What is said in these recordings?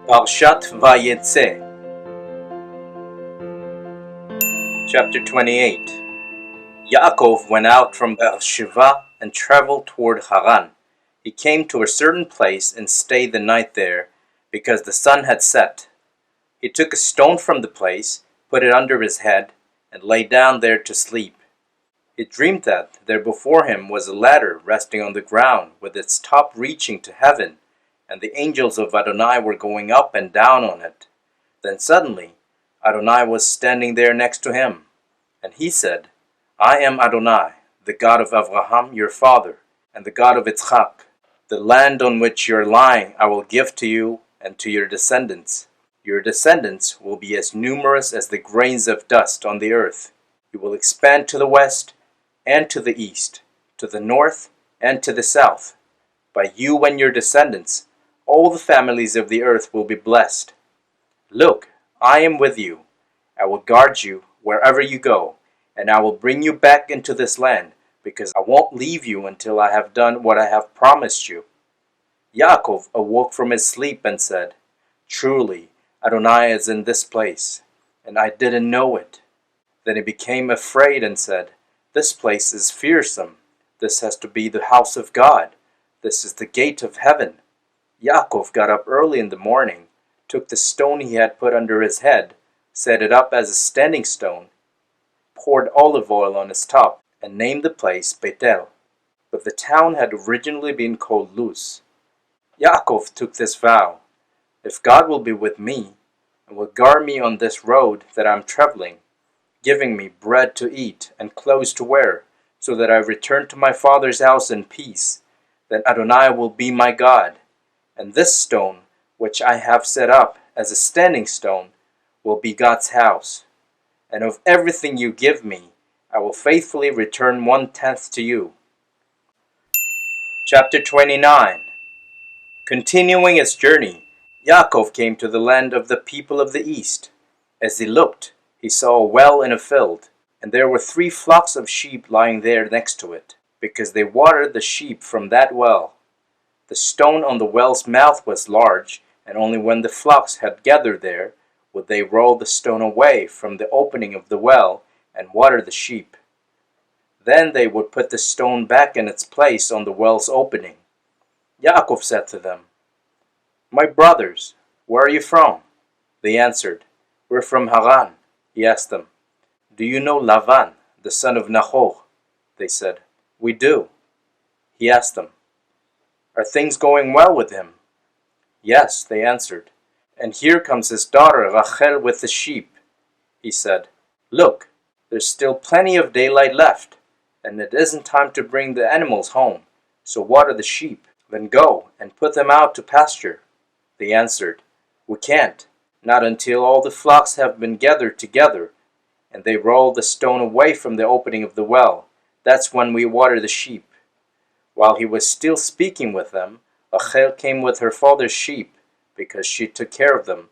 Parshat Vayetze, Chapter 28. Yaakov went out from Beersheba and traveled toward Haran. He came to a certain place and stayed the night there, because the sun had set. He took a stone from the place, put it under his head, and lay down there to sleep. He dreamed that there before him was a ladder resting on the ground, with its top reaching to heaven, and the angels of Adonai were going up and down on it. Then suddenly Adonai was standing there next to him, and he said, I am Adonai, the God of Abraham your father, and the God of Yitzchak. The land on which you are lying I will give to you and to your descendants. Your descendants will be as numerous as the grains of dust on the earth. You will expand to the west and to the east, to the north and to the south. By you and your descendants, all the families of the earth will be blessed. Look, I am with you. I will guard you wherever you go, and I will bring you back into this land, because I won't leave you until I have done what I have promised you. Yaakov awoke from his sleep and said, Truly, Adonai is in this place, and I didn't know it. Then he became afraid and said, This place is fearsome. This has to be the house of God. This is the gate of heaven. Yaakov got up early in the morning, took the stone he had put under his head, set it up as a standing stone, poured olive oil on its top, and named the place Bethel. But the town had originally been called Luz. Yaakov took this vow, If God will be with me, and will guard me on this road that I am traveling, giving me bread to eat and clothes to wear, so that I return to my father's house in peace, then Adonai will be my God, and this stone, which I have set up as a standing stone, will be God's house. And of everything you give me, I will faithfully return 1/10 to you. Chapter 29. Continuing his journey, Yaakov came to the land of the people of the east. As he looked, he saw a well in a field, and there were 3 flocks of sheep lying there next to it, because they watered the sheep from that well. The stone on the well's mouth was large, and only when the flocks had gathered there would they roll the stone away from the opening of the well and water the sheep. Then they would put the stone back in its place on the well's opening. Yaakov said to them, My brothers, where are you from? They answered, We're from Haran. He asked them, Do you know Lavan, the son of Nahor? They said, We do. He asked them, Are things going well with him? Yes, they answered. And here comes his daughter Rachel with the sheep. He said, Look, there's still plenty of daylight left, and it isn't time to bring the animals home, so water the sheep. Then go and put them out to pasture. They answered, We can't, not until all the flocks have been gathered together, and they roll the stone away from the opening of the well. That's when we water the sheep. While he was still speaking with them, Rachel came with her father's sheep, because she took care of them.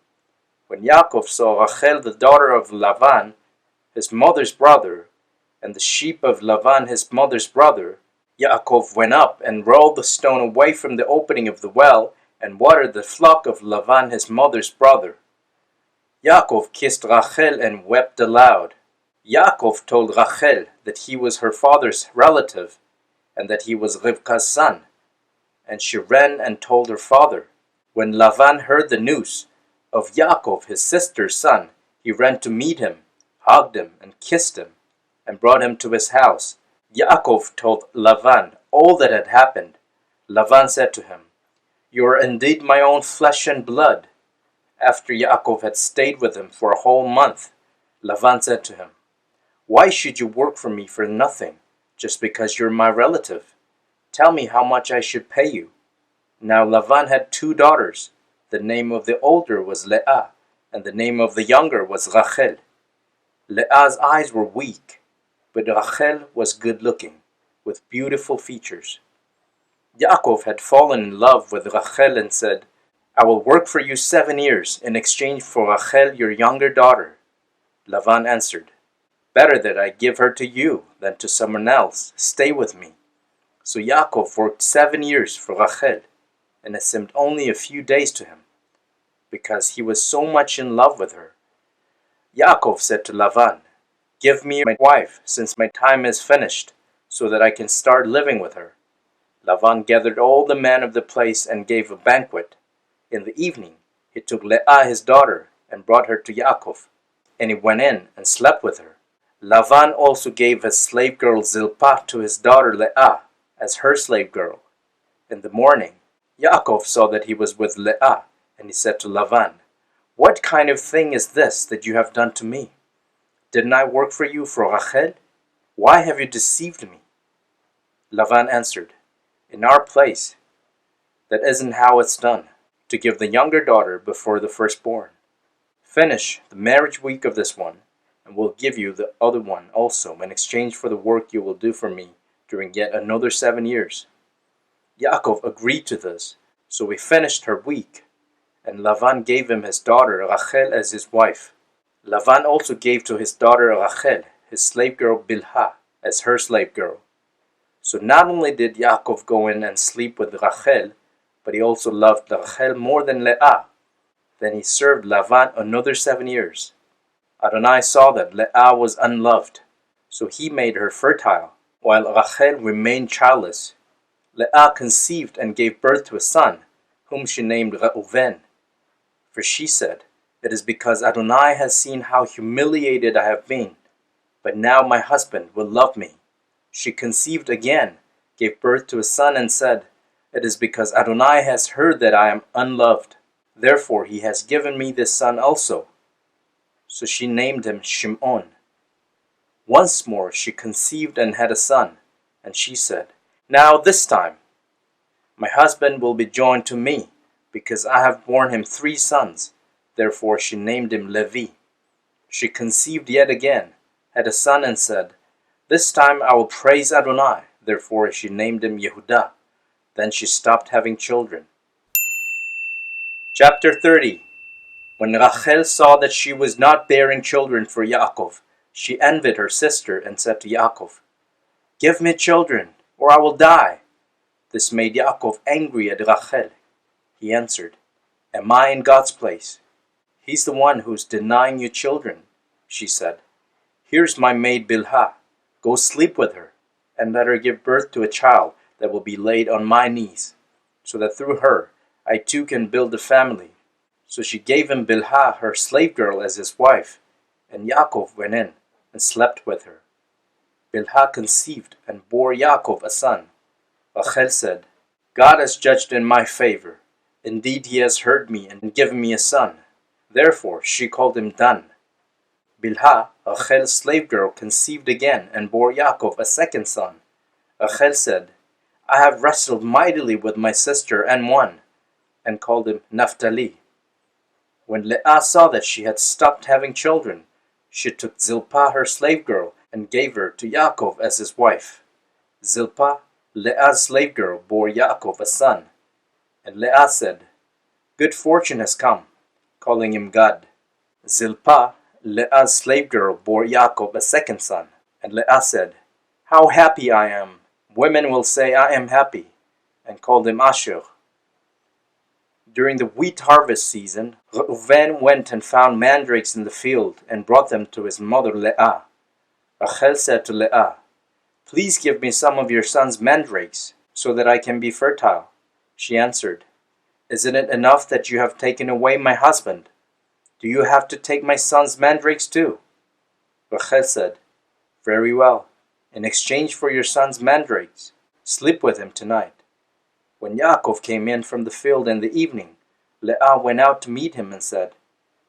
When Yaakov saw Rachel the daughter of Lavan, his mother's brother, and the sheep of Lavan his mother's brother, Yaakov went up and rolled the stone away from the opening of the well, and watered the flock of Lavan his mother's brother. Yaakov kissed Rachel and wept aloud. Yaakov told Rachel that he was her father's relative, and that he was Rivka's son. And she ran and told her father. When Lavan heard the news of Yaakov his sister's son, he ran to meet him, hugged him, and kissed him, and brought him to his house. Yaakov told Lavan all that had happened. Lavan said to him, You are indeed my own flesh and blood. After Yaakov had stayed with him for a whole month, Lavan said to him, Why should you work for me for nothing, just because you're my relative? Tell me how much I should pay you. Now Lavan had 2 daughters. The name of the older was Leah, and the name of the younger was Rachel. Leah's eyes were weak, but Rachel was good-looking, with beautiful features. Yaakov had fallen in love with Rachel and said, I will work for you 7 years in exchange for Rachel your younger daughter. Lavan answered, Better that I give her to you than to someone else. Stay with me. So Yaakov worked 7 years for Rachel, and it seemed only a few days to him. because he was so much in love with her. Yaakov said to Lavan, "Give me my wife, since my time is finished, so that I can start living with her." Lavan gathered all the men of the place and gave a banquet. In the evening, he took Leah his daughter and brought her to Yaakov, and he went in and slept with her. Lavan also gave his slave girl Zilpah to his daughter Leah as her slave girl. In the morning, Yaakov saw that he was with Leah, and he said to Lavan, "What kind of thing is this that you have done to me? Didn't I work for you for Rachel? Why have you deceived me?" Lavan answered, "In our place, that isn't how it's done, to give the younger daughter before the firstborn. Finish the marriage week of this one, and we'll give you the other one also in exchange for the work you will do for me during yet another 7 years." Yaakov agreed to this, so he finished her week, and Lavan gave him his daughter Rachel as his wife. Lavan also gave to his daughter Rachel his slave girl Bilhah as her slave girl. So not only did Yaakov go in and sleep with Rachel, but he also loved Rachel more than Leah. Then he served Lavan another 7 years. Adonai saw that Leah was unloved, so he made her fertile, while Rachel remained childless. Leah conceived and gave birth to a son, whom she named Reuven. For she said, "It is because Adonai has seen how humiliated I have been, but now my husband will love me." She conceived again, gave birth to a son, and said, "It is because Adonai has heard that I am unloved. Therefore he has given me this son also." So she named him Shimon. Once more she conceived and had a son, and she said, "Now this time my husband will be joined to me, because I have borne him 3 sons." Therefore she named him Levi. She conceived yet again, had a son, and said, "This time I will praise Adonai." Therefore she named him Yehudah. Then she stopped having children. Chapter 30. When Rachel saw that she was not bearing children for Yaakov, she envied her sister and said to Yaakov, "Give me children, or I will die." This made Yaakov angry at Rachel. He answered, "Am I in God's place? He's the one who's denying you children." She said, "Here's my maid Bilhah. Go sleep with her, and let her give birth to a child that will be laid on my knees, so that through her I too can build a family." So she gave him Bilhah, her slave girl, as his wife, and Yaakov went in and slept with her. Bilhah conceived and bore Yaakov a son. Rachel said, "God has judged in my favor. Indeed, he has heard me and given me a son." Therefore she called him Dan. Bilhah, Rachel's slave girl, conceived again and bore Yaakov a second son. Rachel said, "I have wrestled mightily with my sister and won," and called him Naphtali. When Leah saw that she had stopped having children, she took Zilpah, her slave girl, and gave her to Yaakov as his wife. Zilpah, Leah's slave girl, bore Yaakov a son. And Leah said, "Good fortune has come," calling him Gad. Zilpah, Leah's slave girl, bore Yaakov a second son. And Leah said, "How happy I am! Women will say I am happy," and called him Asher. During the wheat harvest season, Reuven went and found mandrakes in the field and brought them to his mother Leah. Rachel said to Leah, "Please give me some of your son's mandrakes, so that I can be fertile." She answered, "Isn't it enough that you have taken away my husband? Do you have to take my son's mandrakes too?" Rachel said, "Very well. In exchange for your son's mandrakes, sleep with him tonight." When Yaakov came in from the field in the evening, Leah went out to meet him and said,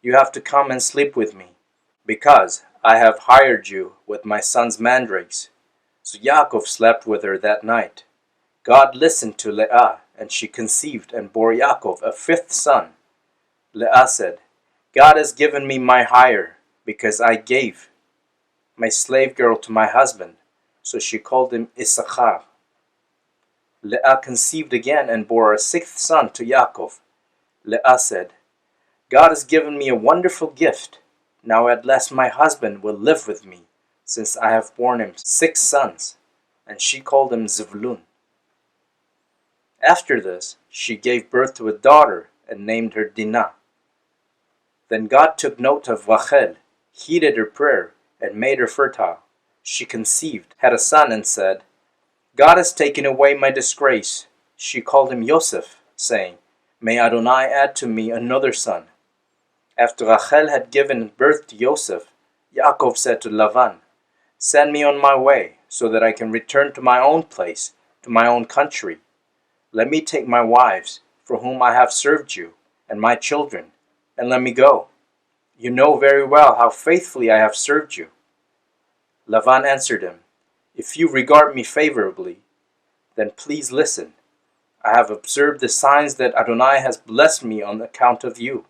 "You have to come and sleep with me, because I have hired you with my son's mandrakes." So Yaakov slept with her that night. God listened to Leah, and she conceived and bore Yaakov a 5th son. Leah said, "God has given me my hire, because I gave my slave girl to my husband." So she called him Issachar. Leah conceived again and bore a 6th son to Yaakov. Leah said, "God has given me a wonderful gift. Now at last my husband will live with me, since I have borne him 6 sons." And she called him Zevulun. After this, she gave birth to a daughter and named her Dinah. Then God took note of Rachel, heeded her prayer, and made her fertile. She conceived, had a son, and said, God has taken away my disgrace. She called him Yosef, saying, May Adonai add to me another son. After Rachel had given birth to Yosef, Yaakov said to Lavan, Send me on my way, so that I can return to my own place, to my own country. Let me take my wives, for whom I have served you, and my children, and let me go. You know very well how faithfully I have served you. Lavan answered him, If you regard me favorably, then please listen. I have observed the signs that Adonai has blessed me on account of you.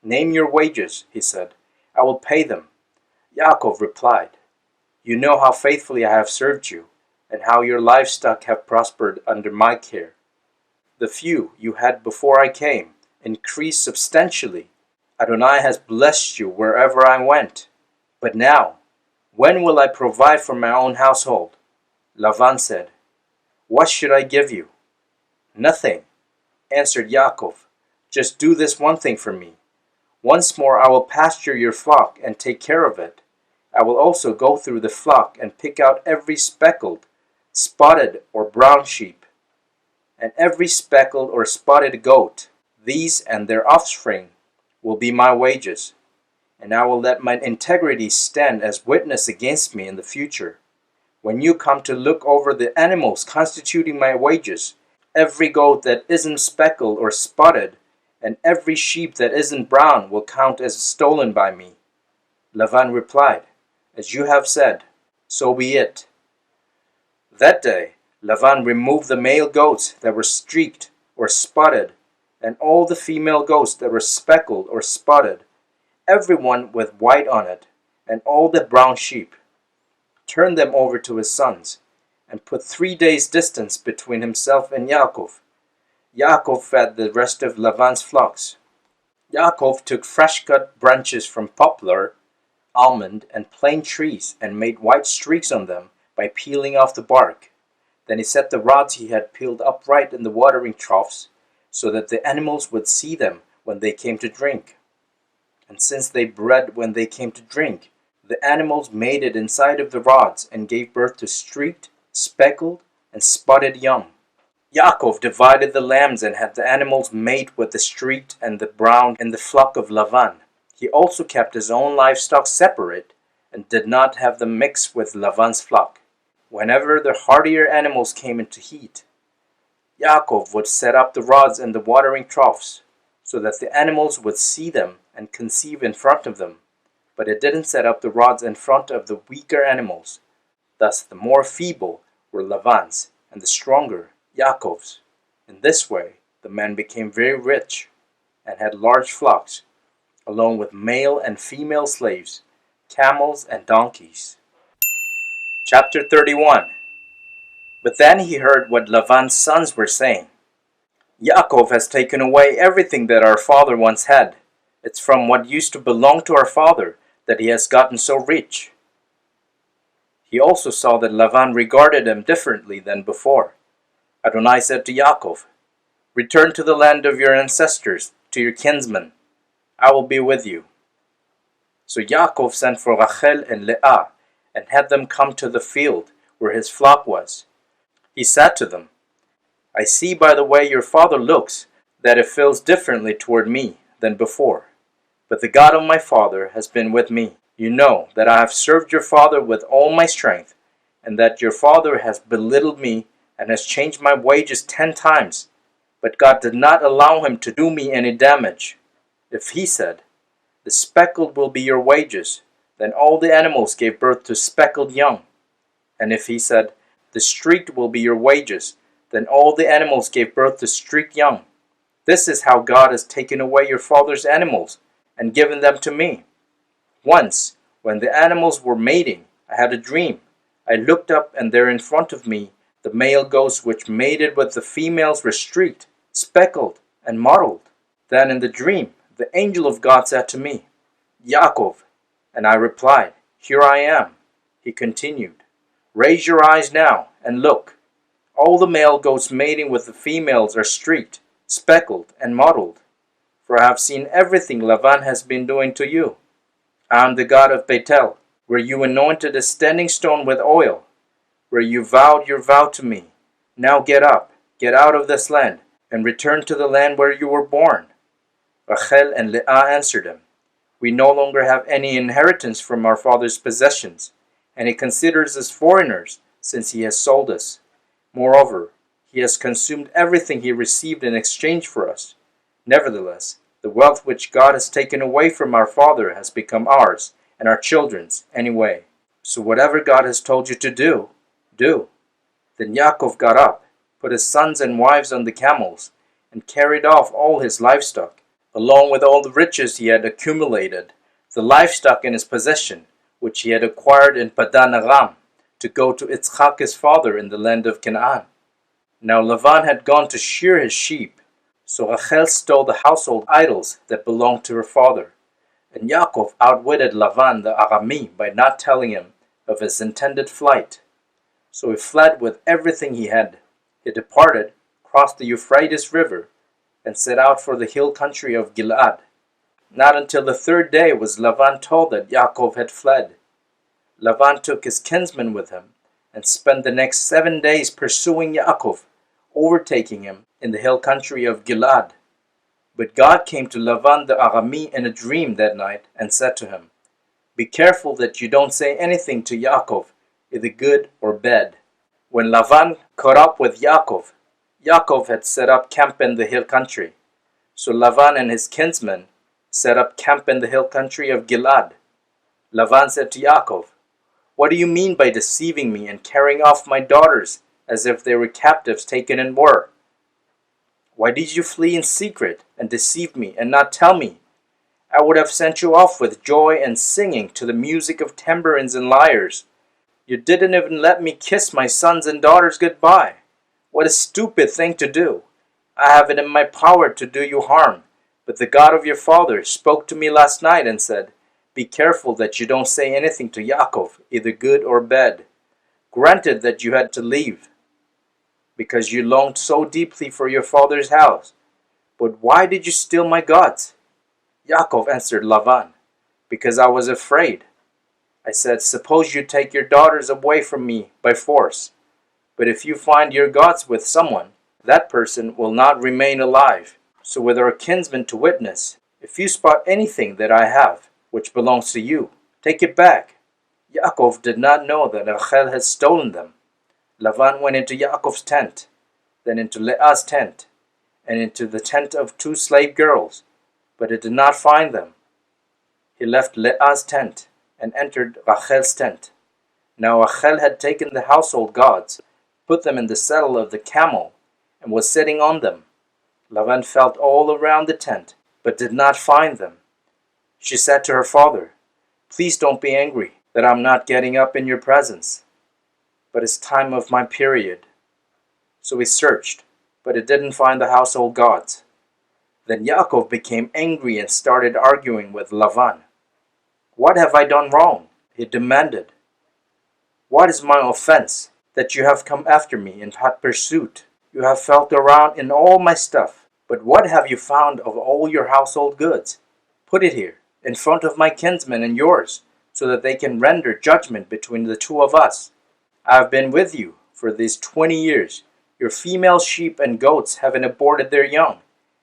Name your wages, he said. I will pay them. Yaakov replied, You know how faithfully I have served you, and how your livestock have prospered under my care. The few you had before I came increased substantially. Adonai has blessed you wherever I went. But now, when will I provide for my own household? Lavan said, What should I give you? Nothing, answered Yaakov. Just do this one thing for me. Once more I will pasture your flock and take care of it. I will also go through the flock and pick out every speckled, spotted, or brown sheep, and every speckled or spotted goat. These and their offspring will be my wages, and I will let my integrity stand as witness against me in the future. When you come to look over the animals constituting my wages, every goat that isn't speckled or spotted, and every sheep that isn't brown will count as stolen by me. Lavan replied, As you have said, so be it. That day, Lavan removed the male goats that were streaked or spotted, and all the female goats that were speckled or spotted, every one with white on it, and all the brown sheep. Turned them over to his sons, and put 3 days' distance between himself and Yaakov. Yaakov fed the rest of Lavan's flocks. Yaakov took fresh-cut branches from poplar, almond, and plane trees, and made white streaks on them by peeling off the bark. Then he set the rods he had peeled upright in the watering troughs, so that the animals would see them when they came to drink. And since they bred when they came to drink, the animals mated inside of the rods and gave birth to streaked, speckled, and spotted young. Yaakov divided the lambs and had the animals mate with the streaked and the brown in the flock of Lavan. He also kept his own livestock separate and did not have them mix with Lavan's flock. Whenever the hardier animals came into heat, Yaakov would set up the rods in the watering troughs, so that the animals would see them and conceive in front of them. But it didn't set up the rods in front of the weaker animals. Thus the more feeble were Lavan's, and the stronger Yaakov's. In this way the man became very rich, and had large flocks, along with male and female slaves, camels and donkeys. Chapter 31. But then he heard what Lavan's sons were saying. Yaakov has taken away everything that our father once had. It's from what used to belong to our father that he has gotten so rich. He also saw that Lavan regarded him differently than before. Adonai said to Yaakov, Return to the land of your ancestors, to your kinsmen. I will be with you. So Yaakov sent for Rachel and Leah, and had them come to the field where his flock was. He said to them, I see by the way your father looks that it feels differently toward me than before. But the God of my father has been with me. You know that I have served your father with all my strength, and that your father has belittled me and has changed my wages 10 times. But God did not allow him to do me any damage. If he said, The speckled will be your wages, then all the animals gave birth to speckled young. And if he said, The streaked will be your wages, then all the animals gave birth to streaked young. This is how God has taken away your father's animals and given them to me. Once, when the animals were mating, I had a dream. I looked up, and there in front of me the male goats which mated with the females were streaked, speckled, and mottled. Then in the dream the angel of God said to me, Yaakov. And I replied, Here I am. He continued, Raise your eyes now and look. All the male goats mating with the females are streaked, speckled, and mottled. for I have seen everything Lavan has been doing to you. I am the God of Bethel, where you anointed a standing stone with oil, where you vowed your vow to me. Now get up, get out of this land, and return to the land where you were born." Rachel and Leah answered him, "We no longer have any inheritance from our father's possessions, and he considers us foreigners, since he has sold us. Moreover, he has consumed everything he received in exchange for us. Nevertheless, the wealth which God has taken away from our father has become ours, and our children's anyway. So whatever God has told you to do, do." Then Yaakov got up, put his sons and wives on the camels, and carried off all his livestock, along with all the riches he had accumulated, the livestock in his possession, which he had acquired in Padan Aram, to go to Yitzchak his father in the land of Canaan. Now Lavan had gone to shear his sheep, so Rachel stole the household idols that belonged to her father. And Yaakov outwitted Lavan the Arami by not telling him of his intended flight. So he fled with everything he had. He departed, crossed the Euphrates River, and set out for the hill country of Gilad. Not until the third day was Lavan told that Yaakov had fled. Lavan took his kinsmen with him, and spent the next 7 days pursuing Yaakov, overtaking him in the hill country of Gilad. But God came to Lavan the Arami in a dream that night, and said to him, "Be careful that you don't say anything to Yaakov, either good or bad." When Lavan caught up with Yaakov, Yaakov had set up camp in the hill country. So Lavan and his kinsmen set up camp in the hill country of Gilad. Lavan said to Yaakov, "What do you mean by deceiving me and carrying off my daughters as if they were captives taken in war? Why did you flee in secret and deceive me and not tell me? I would have sent you off with joy and singing to the music of tambourines and lyres. You didn't even let me kiss my sons and daughters goodbye. What a stupid thing to do. I have it in my power to do you harm, but the God of your father spoke to me last night and said, 'Be careful that you don't say anything to Yaakov, either good or bad.' Granted that you had to leave, because you longed so deeply for your father's house. But why did you steal my gods?" Yaakov answered Lavan, "Because I was afraid. I said, 'Suppose you take your daughters away from me by force. But if you find your gods with someone, that person will not remain alive. So with our kinsmen to witness, if you spot anything that I have, which belongs to you, take it back.'" Yaakov did not know that Rachel had stolen them. Lavan went into Yaakov's tent, then into Leah's tent, and into the tent of 2 slave girls, but he did not find them. He left Leah's tent and entered Rachel's tent. Now Rachel had taken the household gods, put them in the saddle of the camel, and was sitting on them. Lavan felt all around the tent, but did not find them. She said to her father, "Please don't be angry that I'm not getting up in your presence, but it's time of my period." So he searched, but he didn't find the household gods. Then Yaakov became angry and started arguing with Lavan. "What have I done wrong?" he demanded. "What is my offense that you have come after me in hot pursuit? You have felt around in all my stuff, but what have you found of all your household goods? Put it here, in front of my kinsmen and yours, so that they can render judgment between the two of us. I have been with you for these 20 years. Your female sheep and goats haven't aborted their young,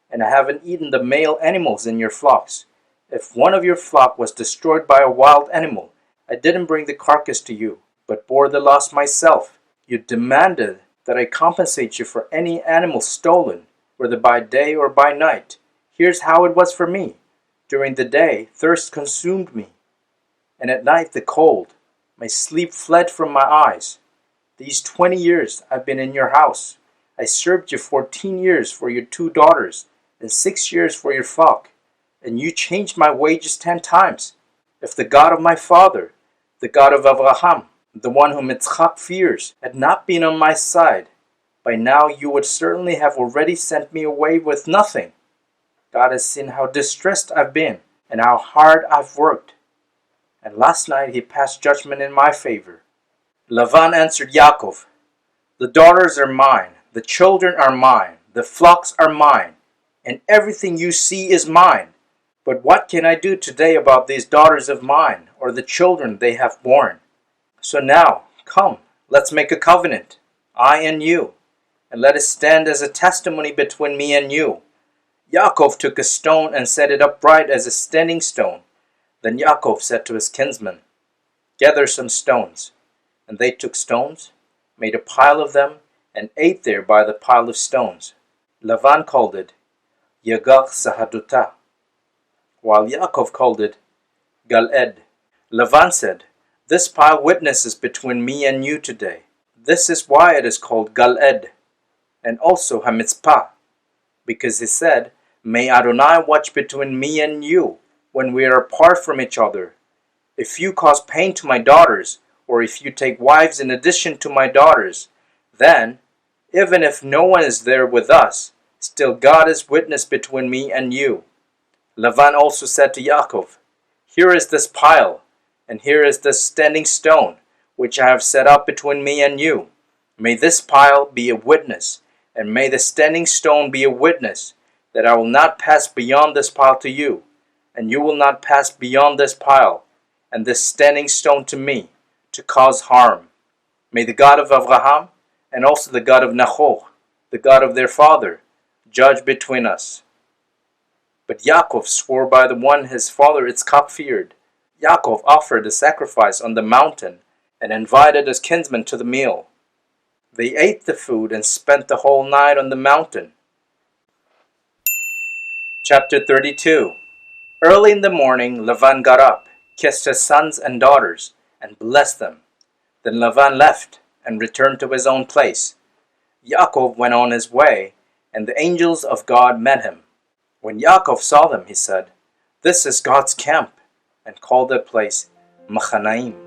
and I haven't eaten the male animals in your flocks. If one of your flock was destroyed by a wild animal, I didn't bring the carcass to you, but bore the loss myself. You demanded that I compensate you for any animal stolen, whether by day or by night. Here's how it was for me. During the day, thirst consumed me, and at night the cold. My sleep fled from my eyes. These 20 years I've been in your house. I served you 14 years for your 2 daughters, and 6 years for your flock, and you changed my wages 10 times. If the God of my father, the God of Abraham, the one whom Yitzchak fears, had not been on my side, by now you would certainly have already sent me away with nothing. God has seen how distressed I've been and how hard I've worked. And last night he passed judgment in my favor." Lavan answered Yaakov, "The daughters are mine, the children are mine, the flocks are mine, and everything you see is mine. But what can I do today about these daughters of mine, or the children they have borne? So now, come, let's make a covenant, I and you, and let it stand as a testimony between me and you." Yaakov took a stone and set it upright as a standing stone. Then Yaakov said to his kinsmen, "Gather some stones." And they took stones, made a pile of them, and ate there by the pile of stones. Lavan called it Yagach Sahaduta, while Yaakov called it Galed. Lavan said, "This pile witnesses between me and you today. This is why it is called Galed, and also Hamitzpah, because he said, 'May Adonai watch between me and you when we are apart from each other. If you cause pain to my daughters, or if you take wives in addition to my daughters, then, even if no one is there with us, still God is witness between me and you.'" Lavan also said to Yaakov, "Here is this pile, and here is this standing stone, which I have set up between me and you. May this pile be a witness, and may the standing stone be a witness, that I will not pass beyond this pile to you, and you will not pass beyond this pile, and this standing stone to me, to cause harm. May the God of Abraham, and also the God of Nahor, the God of their father, judge between us." But Yaakov swore by the one his father Yitzchak feared. Yaakov offered the sacrifice on the mountain, and invited his kinsmen to the meal. They ate the food and spent the whole night on the mountain. Chapter 32. Early in the morning, Lavan got up, kissed his sons and daughters, and blessed them. Then Lavan left and returned to his own place. Yaakov went on his way, and the angels of God met him. When Yaakov saw them, he said, "This is God's camp," and called that place Machanaim.